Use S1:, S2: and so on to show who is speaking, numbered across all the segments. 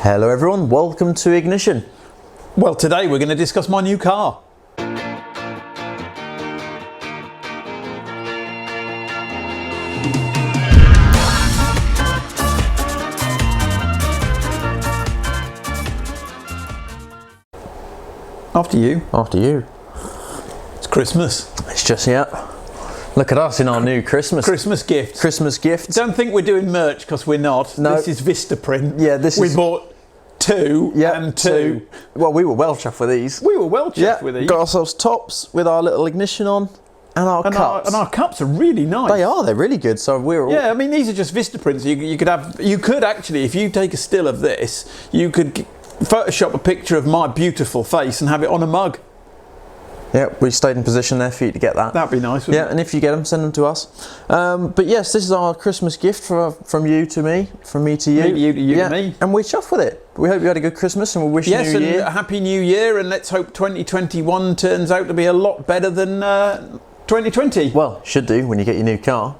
S1: Hello everyone, welcome to Ignition.
S2: Well, today we're going to discuss my new car. After you.
S1: After you.
S2: It's Christmas.
S1: It's just, yeah. Look at us in our new Christmas
S2: gift.
S1: Christmas gift.
S2: Don't think we're doing merch because we're not.
S1: No.
S2: This is Vistaprint.
S1: Yeah,
S2: we bought two and two.
S1: Well, we were well chuffed with these.
S2: We were well chuffed with these.
S1: Got ourselves tops with our little ignition on and our cups.
S2: And our cups are really nice.
S1: They are, they're really good. So we're all...
S2: Yeah, I mean, these are just Vistaprints. You could actually, if you take a still of this, you could Photoshop a picture of my beautiful face and have it on a mug.
S1: Yeah, we stayed in position there for you to get that.
S2: That'd be nice, wouldn't
S1: it? And if you get them, send them to us. But yes, this is our Christmas gift from you to me, from me to you.
S2: You to me.
S1: And we're chuffed with it. We hope you had a good Christmas and we wish you New Year.
S2: Yes, and a happy New Year, and let's hope 2021 turns out to be a lot better than 2020.
S1: Well, should do when you get your new car.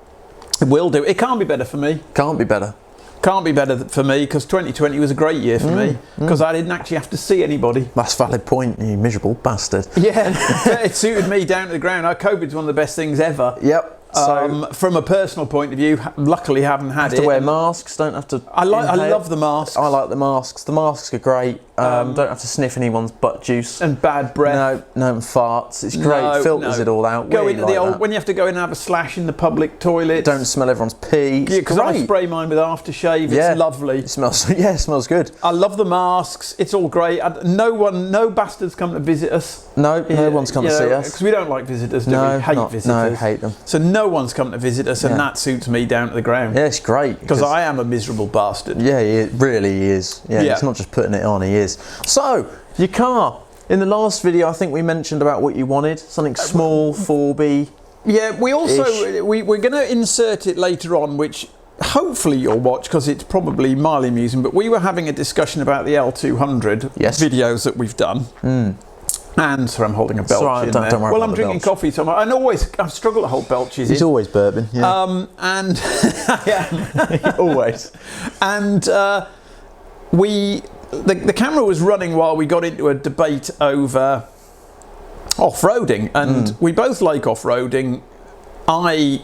S2: It will do. It can't be better for me.
S1: Can't be better.
S2: Can't be better for me because 2020 was a great year for me because I didn't actually have to see anybody.
S1: That's a valid point, you miserable bastard.
S2: Yeah, it suited me down to the ground. COVID's one of the best things ever.
S1: Yep. So
S2: from a personal point of view, luckily haven't had it.
S1: Have to wear masks, don't have to...
S2: I love the masks.
S1: I like the masks. The masks are great. Don't have to sniff anyone's butt juice.
S2: And bad breath.
S1: No farts. It's great. Filters it all out.
S2: Go into the old... When you have to go in and have a slash in the public toilet.
S1: Don't smell everyone's pee.
S2: Yeah, because I spray mine with aftershave. It's lovely.
S1: It smells... Yeah, it smells good.
S2: I love the masks. It's all great. No bastards come to visit us.
S1: No one's come to see us.
S2: Because we don't like visitors, do we? Hate visitors.
S1: No, hate them.
S2: So no one's come to visit us, and that suits me down to the ground.
S1: Yeah, it's great.
S2: Because I am a miserable bastard.
S1: Yeah, he really is. Yeah, it's not just putting it on, he is. So, your car. In the last video, I think we mentioned about what you wanted. Something small, 4B.
S2: Yeah, we also... We're going to insert it later on, which... Hopefully you'll watch because it's probably mildly amusing, but we were having a discussion about the L200 videos that we've done. And sorry, I'm holding a belch in there.
S1: Don't worry
S2: well, I'm drinking coffee, so I struggle to hold belches.
S1: He's always burping. Yeah.
S2: And I am always. And the camera was running while we got into a debate over off-roading, and we both like off-roading. I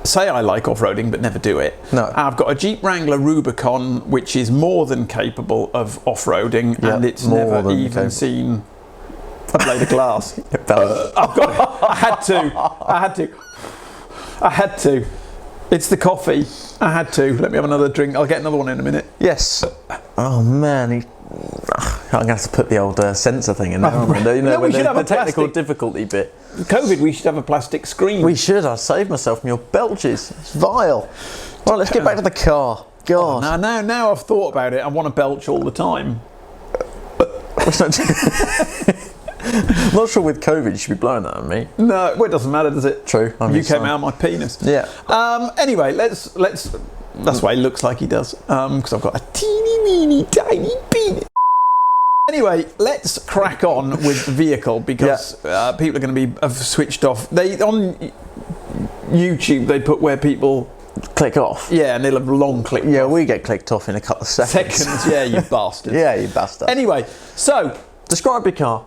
S2: say I like off-roading but never do it.
S1: No.
S2: I've got a Jeep Wrangler Rubicon which is more than capable of off-roading, and it's never even seen a blade of glass. I had to. It's the coffee. I had to. Let me have another drink. I'll get another one in a minute.
S1: Yes. Oh man, I'm going to have to put the old sensor thing in there.
S2: We should have
S1: the
S2: a
S1: technical difficulty bit.
S2: COVID, we should have a plastic screen.
S1: We should. I saved myself from your belches. It's vile. Right, let's get back to the car. God.
S2: Oh, now I've thought about it. I want to belch all the time.
S1: I'm not sure with COVID you should be blowing that at me.
S2: No, well, it doesn't matter, does it?
S1: True.
S2: You came out of my penis.
S1: Yeah.
S2: Anyway, let's. That's why he looks like he does. Because I've got a teeny tiny penis. Anyway, let's crack on with the vehicle because people are going to have switched off. On YouTube they put where people
S1: click off.
S2: Yeah, and they'll have long click.
S1: Yeah, we get clicked off in a couple of seconds.
S2: Yeah, you bastard.
S1: Yeah, you bastard.
S2: Anyway, so
S1: describe your car.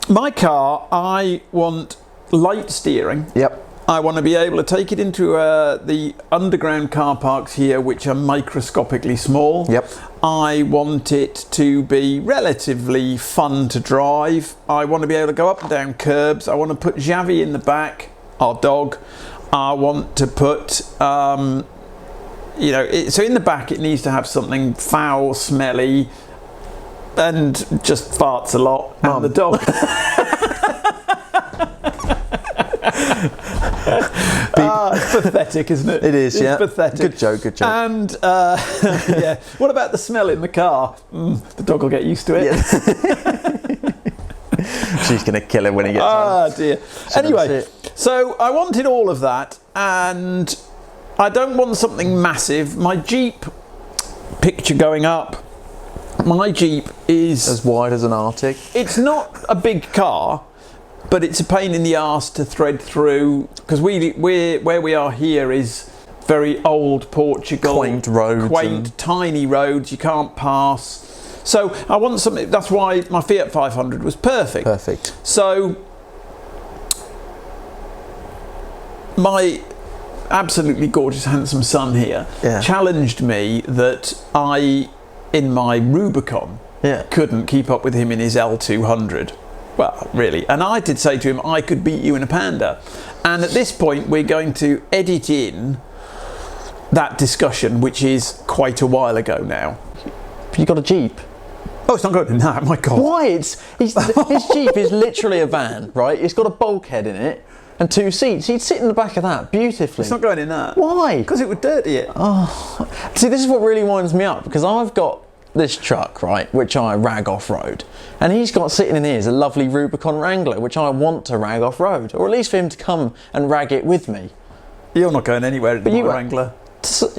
S2: My car, I want light steering.
S1: Yep.
S2: I want to be able to take it into the underground car parks here, which are microscopically small.
S1: Yep.
S2: I want it to be relatively fun to drive. I want to be able to go up and down curbs. I want to put Xavi in the back, our dog. I want to put, so in the back it needs to have something foul, smelly, and just farts a lot, and the dog. It's pathetic, isn't it?
S1: It is,
S2: it's pathetic.
S1: Good joke.
S2: And what about the smell in the car? The dog will get used to it.
S1: Yeah. She's going to kill him when he gets home.
S2: Oh dear. Anyway, so I wanted all of that, and I don't want something massive. My Jeep, picture going up, my Jeep is...
S1: as wide as an Arctic.
S2: It's not a big car, but it's a pain in the arse to thread through, because where we are here is very old Portugal.
S1: Quaint roads.
S2: Quaint, tiny roads you can't pass. So I want something, that's why my Fiat 500 was perfect.
S1: Perfect.
S2: So my absolutely gorgeous, handsome son here challenged me that I, in my Rubicon, couldn't keep up with him in his L200. Well, really. And I did say to him, I could beat you in a Panda. And at this point, we're going to edit in that discussion, which is quite a while ago now.
S1: You got a Jeep?
S2: Oh, it's not going in that, my God.
S1: Why? His Jeep is literally a van, right? It's got a bulkhead in it and 2 seats. He'd sit in the back of that beautifully.
S2: It's not going in that.
S1: Why?
S2: Because it would dirty it.
S1: Oh, see, this is what really winds me up, because I've got this truck, right, which I rag off-road, and he's got sitting in here is a lovely Rubicon Wrangler, which I want to rag off-road, or at least for him to come and rag it with me.
S2: You're not going anywhere in my Wrangler.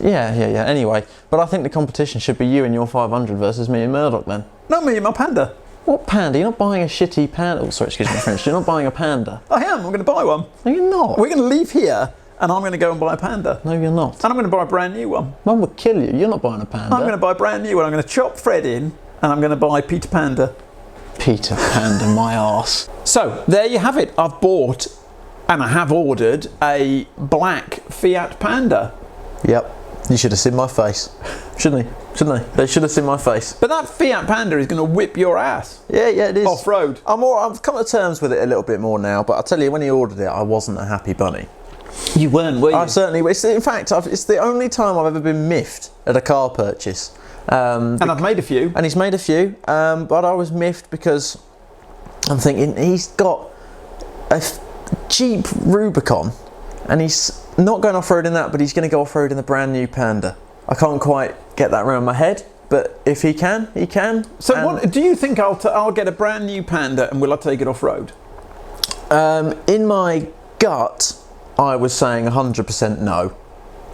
S1: Yeah. Anyway, but I think the competition should be you and your 500 versus me and Murdoch then.
S2: Not me and my Panda.
S1: What Panda? You're not buying a shitty Panda. Oh, sorry, excuse my French. You're not buying a Panda.
S2: I am. I'm going to buy one.
S1: No, you're not.
S2: We're going to leave here and I'm going to go and buy a Panda.
S1: No, you're not.
S2: And I'm going to buy a brand new one.
S1: Mum would kill you. You're not buying a Panda.
S2: I'm going to buy a brand new one. I'm going to chop Fred in and I'm going to buy Peter Panda.
S1: Peter Panda, my arse.
S2: So, there you have it. I've bought and I have ordered a black Fiat Panda.
S1: Yep. You should have seen my face. Shouldn't they? They should have seen my face.
S2: But that Fiat Panda is going to whip your ass.
S1: Yeah, it is.
S2: Off-road.
S1: I've come to terms with it a little bit more now, but I'll tell you, when he ordered it, I wasn't a happy bunny.
S2: You weren't, were you?
S1: I certainly. In fact, it's the only time I've ever been miffed at a car purchase.
S2: And I've made a few.
S1: And he's made a few, but I was miffed because I'm thinking he's got a Jeep Rubicon, and he's not going off-road in that, but he's going to go off-road in the brand new Panda. I can't quite get that around my head, but if he can, he can.
S2: So what do you think? I'll get a brand new Panda, and will I take it off-road?
S1: In my gut, I was saying 100%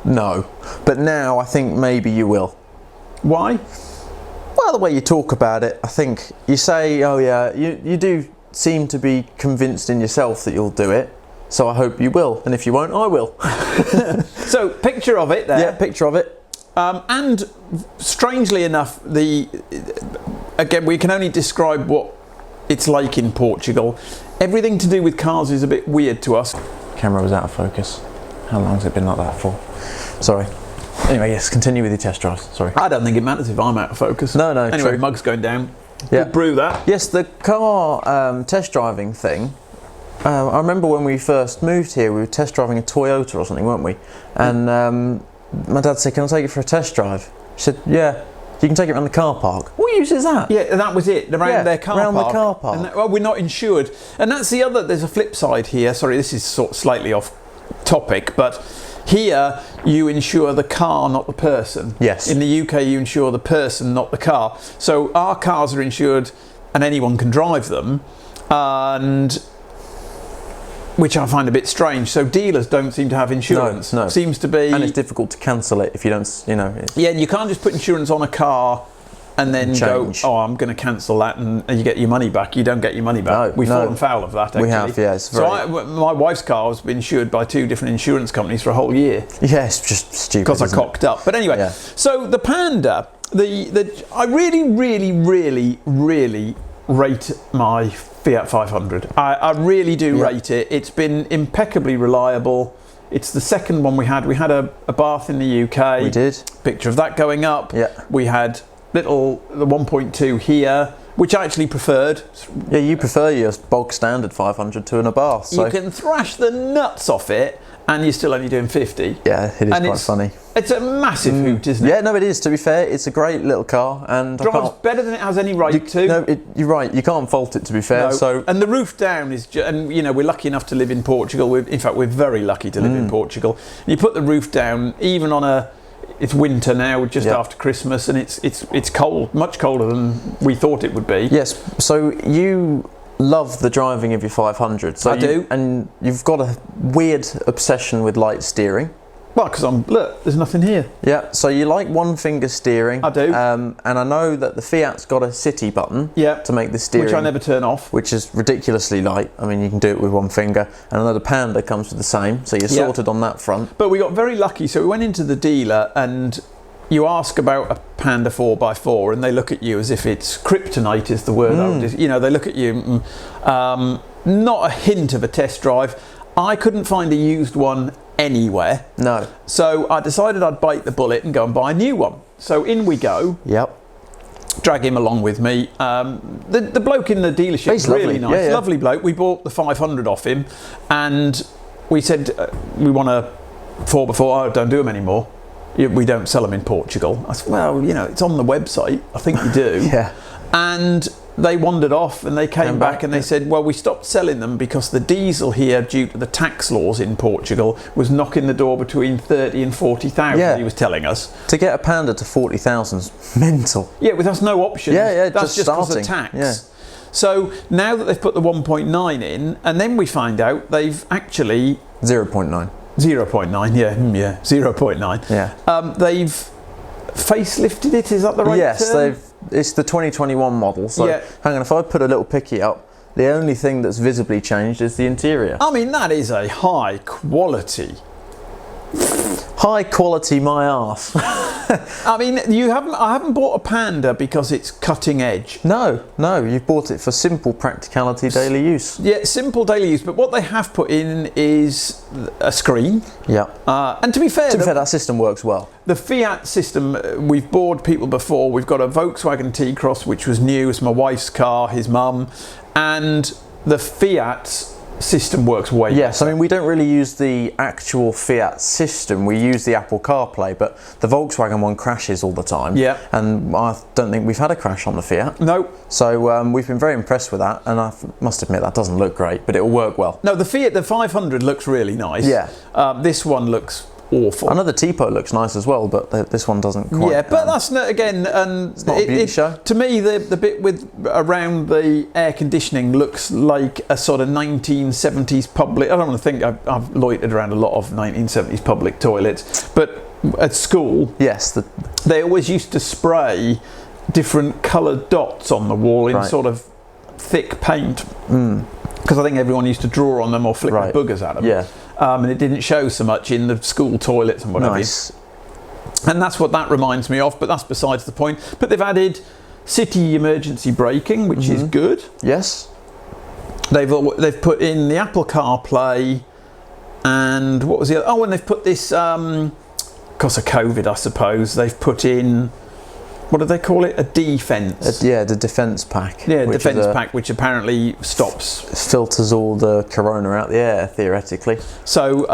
S1: no. But now I think maybe you will.
S2: Why?
S1: Well, the way you talk about it, I think you say, oh yeah, you do seem to be convinced in yourself that you'll do it. So I hope you will, and if you won't, I will.
S2: So, picture of it there.
S1: Yeah, picture of it.
S2: And strangely enough, again, we can only describe what it's like in Portugal. Everything to do with cars is a bit weird to us.
S1: Camera was out of focus. How long has it been like that for? Sorry. Anyway, yes, continue with your test drives. Sorry.
S2: I don't think it matters if I'm out of focus.
S1: No,
S2: anyway,
S1: true.
S2: mug's going down.
S1: Yeah.
S2: Good brew that.
S1: Yes, the car test driving thing. I remember when we first moved here, we were test driving a Toyota or something, weren't we? And my dad said, can I take it for a test drive? She said, yeah, you can take it around the car park. What use is that?
S2: Yeah, that was it, around their car park.
S1: Around the car park.
S2: And well, we're not insured. And that's the other, there's a flip side here. Sorry, this is sort of slightly off topic, but here you insure the car, not the person.
S1: Yes.
S2: In the UK, you insure the person, not the car. So our cars are insured and anyone can drive them. And which I find a bit strange. So dealers don't seem to have insurance.
S1: No.
S2: Seems to be...
S1: And it's difficult to cancel it if you don't,
S2: Yeah, and you can't just put insurance on a car and then
S1: change.
S2: go, oh, I'm going to cancel that and you get your money back. You don't get your money back. We've fallen foul of that, actually.
S1: We have, yeah.
S2: My wife's car has been insured by 2 different insurance companies for a whole year.
S1: Yeah, it's just stupid.
S2: Because I cocked up. But anyway, so the Panda, I really, really, really, really rate my Fiat 500. I really do rate it. It's been impeccably reliable. It's the second one we had. We had a bath in the UK.
S1: We did.
S2: Picture of that going up.
S1: Yeah.
S2: We had the 1.2 here, which I actually preferred.
S1: Yeah, you prefer your bog standard 500 to a bath. So.
S2: You can thrash the nuts off it and you're still only doing 50.
S1: Yeah, it is quite funny.
S2: It's a massive hoot, isn't it?
S1: Yeah, no, it is. To be fair, it's a great little car, and
S2: drives better than it has any right to.
S1: No, you're right. You can't fault it. To be fair,
S2: and the roof down is, and we're lucky enough to live in Portugal. In fact, we're very lucky to live in Portugal. You put the roof down, even on it's winter now, just after Christmas, and it's cold, much colder than we thought it would be.
S1: Yes. So you love the driving of your 500. So
S2: I do,
S1: and you've got a weird obsession with light steering.
S2: Well, because look, there's nothing here.
S1: Yeah, so you like one finger steering.
S2: I do.
S1: And I know that the Fiat's got a city button to make the steering.
S2: Which I never turn off.
S1: Which is ridiculously light. I mean, you can do it with one finger. And I know the Panda comes with the same, so you're sorted on that front.
S2: But we got very lucky, so we went into the dealer and you ask about a Panda 4x4 and they look at you as if it's kryptonite is the word. You know, they look at you, not a hint of a test drive. I couldn't find a used one anywhere.
S1: No.
S2: So I decided I'd bite the bullet and go and buy a new one. So in we go.
S1: Yep.
S2: Drag him along with me. The bloke in the dealership is really nice, lovely bloke. We bought the 500 off him and we said, we want a 4x4. Oh, don't do them anymore. We don't sell them in Portugal. I said, well, you know, it's on the website. I think you do.
S1: Yeah.
S2: And they wandered off and they came back and they said, well, we stopped selling them because the diesel here, due to the tax laws in Portugal, was knocking the door between 30 and 40,000, he was telling us.
S1: To get a Panda to 40,000 is mental.
S2: Yeah, with us no options. That's just because of tax.
S1: Yeah.
S2: So now that they've put the 1.9 in, and then we find out they've actually...
S1: 0.9.
S2: 0.9, yeah, 0.9.
S1: Yeah.
S2: They've facelifted it, is that the right term?
S1: Yes, it's the 2021 model, so hang on, if I put a little picky up, the only thing that's visibly changed is the interior.
S2: I mean, that is a high quality.
S1: High quality, my arse.
S2: I mean, I haven't bought a Panda because it's cutting edge.
S1: No, you've bought it for simple practicality, daily use.
S2: Yeah, simple daily use, but what they have put in is a screen.
S1: Yeah.
S2: And to be fair,
S1: that system works well.
S2: The Fiat system, we've bored people before. We've got a Volkswagen T-Cross, which was new. It's my wife's car, his mum, and the Fiat system works way better.
S1: I mean, we don't really use the actual Fiat system, we use the Apple CarPlay, but the Volkswagen one crashes all the time.
S2: Yeah.
S1: And I don't think we've had a crash on the Fiat.
S2: No.
S1: So we've been very impressed with that, and I must admit that doesn't look great, but it'll work well.
S2: No, the Fiat, the 500 looks really nice.
S1: Yeah.
S2: This one looks awful.
S1: I know the Tipo looks nice as well, but this one doesn't quite.
S2: Yeah, but that's not, again, and
S1: it's not a beauty show.
S2: To me, the bit with around the air conditioning looks like a sort of 1970s public. I don't want to think I've loitered around a lot of 1970s public toilets, but at school, they always used to spray different coloured dots on the wall in sort of thick paint, because I think everyone used to draw on them or flick the boogers at them.
S1: Yeah.
S2: And it didn't show so much in the school toilets and whatever.
S1: Nice.
S2: And that's what that reminds me of, but that's besides the point. But they've added city emergency braking, which is good.
S1: Yes.
S2: They've put in the Apple CarPlay, and what was the other? Oh, and they've put this, because of COVID, I suppose, they've put in, what do they call it? A defence.
S1: The defence pack.
S2: Yeah, defence pack, which apparently
S1: filters all the corona out the air, theoretically.
S2: So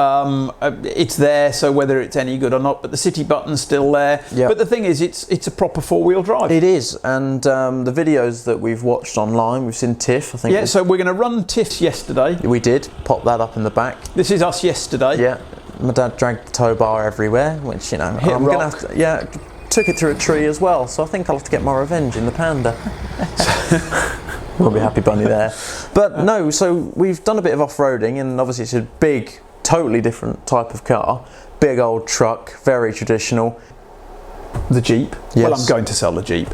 S2: it's there, so whether it's any good or not, but the city button's still there.
S1: Yep.
S2: But the thing is, it's a proper four-wheel drive.
S1: It is, and the videos that we've watched online, we've seen TIFF, I think.
S2: Yeah, so we're going to run TIFFs yesterday.
S1: We did, pop that up in the back.
S2: This is us yesterday.
S1: Yeah, my dad dragged the tow bar everywhere, which, you know, I'm going to have to, took it through a tree as well, so I think I'll have to get my revenge in the Panda. We'll be happy bunny there. But no, so we've done a bit of off-roading, and obviously it's a big, totally different type of car. Big old truck, very traditional.
S2: The Jeep.
S1: Yes.
S2: Well, I'm going to sell the Jeep.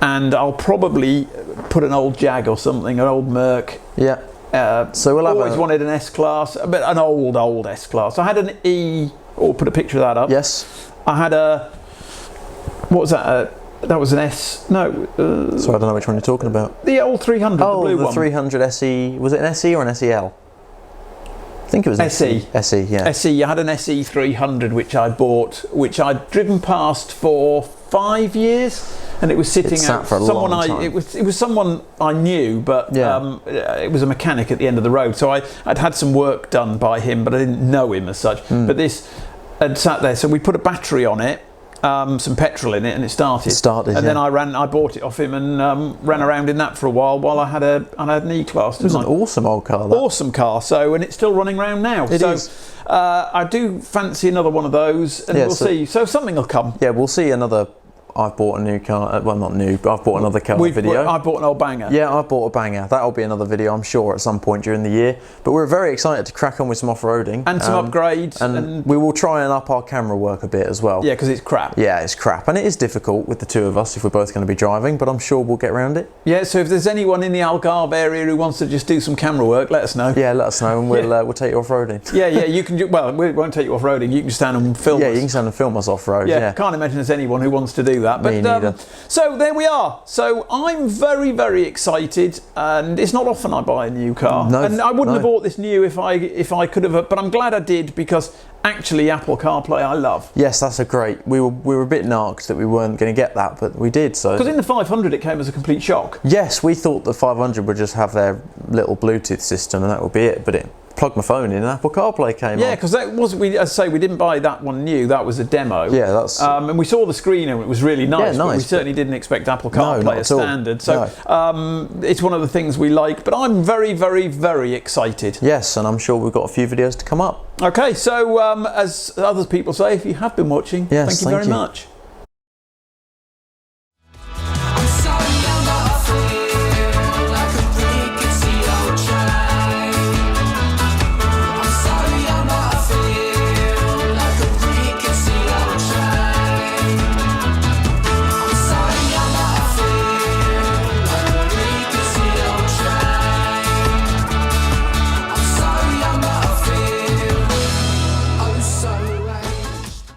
S2: And I'll probably put an old Jag or something, an old Merc.
S1: Yeah. So we'll
S2: always wanted an S-Class, but an old S-Class. I had an E, or put a picture of that up.
S1: Yes.
S2: I had a... What was that? That was an S. No.
S1: So I don't know which one you're talking about.
S2: The old 300, the blue one.
S1: Oh, the 300 SE. Was it an SE or an SEL? I think it was an
S2: SE.
S1: SE, yeah.
S2: SE. I had an SE 300 which I bought, which I'd driven past for 5 years, and it was sitting
S1: sat for a long time.
S2: It was someone I knew, but it was a mechanic at the end of the road. So I'd had some work done by him, but I didn't know him as such. But this had sat there, so we put a battery on it. Some petrol in it, and it started. And then I bought it off him and ran around in that for a while I had an E-Class.
S1: It was an awesome old car. That.
S2: Awesome car. So, and it's still running around now.
S1: It is.
S2: I do fancy another one of those, and we'll see. So something will come.
S1: Yeah, we'll see another I've bought a new car. Well, not new, but I've bought another car video.
S2: I bought an old banger.
S1: Yeah, I bought a banger. That'll be another video, I'm sure, at some point during the year. But we're very excited to crack on with some off-roading.
S2: And some upgrades.
S1: And we will try and up our camera work a bit as well.
S2: Yeah, because it's crap.
S1: Yeah, it's crap. And it is difficult with the two of us if we're both going to be driving, but I'm sure we'll get around it.
S2: Yeah, so if there's anyone in the Algarve area who wants to just do some camera work, let us know.
S1: Yeah, let us know and we'll take you off-roading.
S2: Yeah, you can well, we won't take you off-roading. You can stand and film us.
S1: Yeah, you can stand and film us off-road.
S2: Yeah, can't imagine there's anyone who wants to do that. But
S1: Me neither.
S2: So there we are. So I'm very, very excited, and it's not often I buy a new car.
S1: No,
S2: and I wouldn't have bought this new if I could have, but I'm glad I did, because actually Apple CarPlay I love.
S1: Yes, that's a great. We were a bit narked that we weren't going to get that, but we did. So
S2: because in the 500 it came as a complete shock.
S1: yes, we thought the 500 would just have their little Bluetooth system and that would be it, but it plugged my phone in and Apple CarPlay came on.
S2: Yeah, because that was, as I say, we didn't buy that one new. That was a demo.
S1: Yeah, that's.
S2: And we saw the screen and it was really nice.
S1: Yeah,
S2: But we
S1: nice,
S2: certainly didn't expect Apple
S1: No,
S2: CarPlay
S1: not
S2: as
S1: at all.
S2: standard. So it's one of the things we like. But I'm very, very, very excited.
S1: Yes, and I'm sure we've got a few videos to come up.
S2: Okay, so as other people say, if you have been watching,
S1: Yes,
S2: thank you very much.